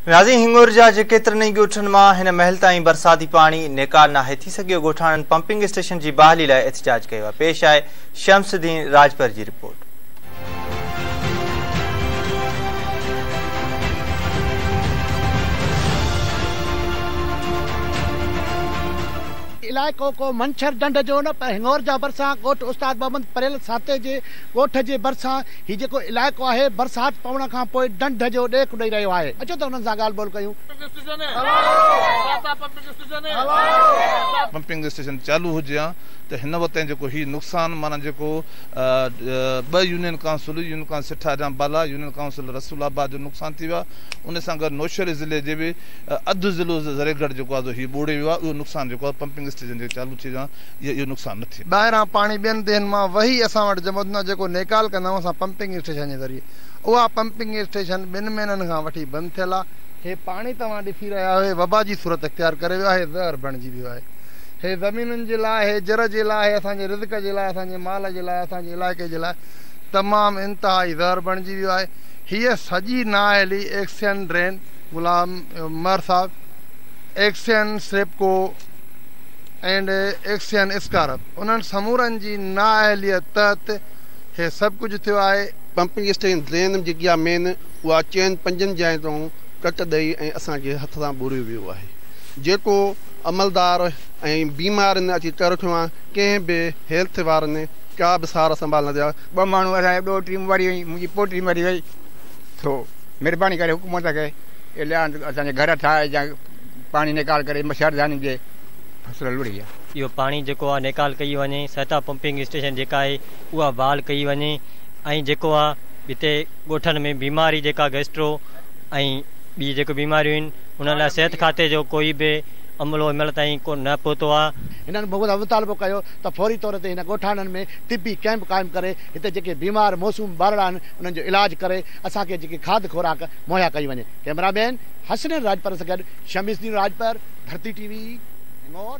नाज़रीन, हिंगोर जा केतिरनि ई ॻोठनि मां हिन महल ताईं बरसाती पाणी निकाल नाहे थी सघियो। ॻोठाणनि पंपिंग स्टेशन जी बहाली लाइ एहतिजाज कयो आहे। पेश आहे शम्सुद्दीन राजपर जी रिपोर्ट। इलाइक़ो को मंछर डंड जो न पर हिंगोर जा भरिसां ॻोठ उस्ताद मोहम्मद परेल साते जे ॻोठ जे भरिसां हीउ जेको इलाइक़ो आहे बरसाति पवण खां पोइ डंड जो ॾेख ॾेई रहियो आहे। अचो त हुननि सां ॻाल्हि ॿोल कयूं। पंपिंग स्टेशन चालू हुजे हा त हिन वक़्तु जेको हीउ नुक़सानु माना जेको ॿ यूनियन काउंसिल सिठा जाम बाला यूनियन काउंसिल रसूलाबाद जो नुक़सानु थी वियो आहे। उन सां गॾु नौशहरी ज़िले जे बि अधु ज़िलो ज़रेगढ़ जेको आहे हीउ ॿोड़े वियो आहे। उहो नुक़सानु जेको आहे पंपिंग स्टेशन जे चालू थी वियो आहे, इहो नुक़सानु न थिए। ॿाहिरां पाणी ॿियनि देहनि मां वही असां वटि जमो न जेको नेकाल कंदा आहियूं असां पंपिंग स्टेशन जे ज़रिए। उहा पंपिंग स्टेशन 2 महीननि खां वठी बंदि थियल आहे। हे पाणी तव्हां ॾिसी रहिया आहियो वबा जी सूरत इख्तियार करे वियो आहे, ज़हर बणिजी वियो आहे। हे ज़मीनुनि जे लाइ, हे जर जे लाइ, असांजे रिज़्क़ जे लाइ, असांजे माल जे लाइ, असांजे इलाइक़े जे लाइ तमामु इंतिहाई ज़हर बणिजी वियो आहे। हीअ सॼी नाअहली एक्सियन drain Ghulam Umar Sahib, एक्सियन सेप्को and एक्सियन स्कारप, उन्हनि समूरनि जी नाअहलियत तहत हे सभु कुझु थियो आहे। पंपिंग स्टेशन ड्रेन जेकी आहे मेन उहा 4-5 जाइ तां कट ॾेई ऐं असांजे हथ सां ॿुरियो वियो आहे। जेको अमलदार ऐं बीमारनि अची तरखियो आहे, कंहिं बि हेल्थ वारनि का बि सार संभाल न दिया। 2 माण्हू असांजे ॾोहिटी मरी वई, मुंहिंजी पोटी मरी वई। थो महिरबानी करे हुकूमत खे असांजे घर ठाहे या पाणी निकाल करे मच्छरदानी जे फसल लुड़ी आहे। इहो पाणी जेको आहे निकाल कई वञे, सहिता पंपिंग स्टेशन जेका आहे उहा बहाल कई वञे ऐं जेको आहे हिते ॻोठनि में बीमारी जेका गैस्ट्रो ऐं ॿी जेको बीमारियूं आहिनि उन लाइ सिहत खाते जो कोई बि अमलो हिनमहिल ताईं को न पहुतो आहे। हिननि बहुत मुतालबो कयो त फौरी तौर ते हिन ॻोठाणनि में तिबी कैंप क़ाइमु करे हिते जेके बीमार मौसूम ॿारड़ा आहिनि उन्हनि जो इलाज करे असांखे जेकी खाद खुराक मुहैया कई वञे। कैमरामैन हसनैन राजपर सां गॾु शम्सुद्दीन राजपर, धरती टीवी, हिंगोर।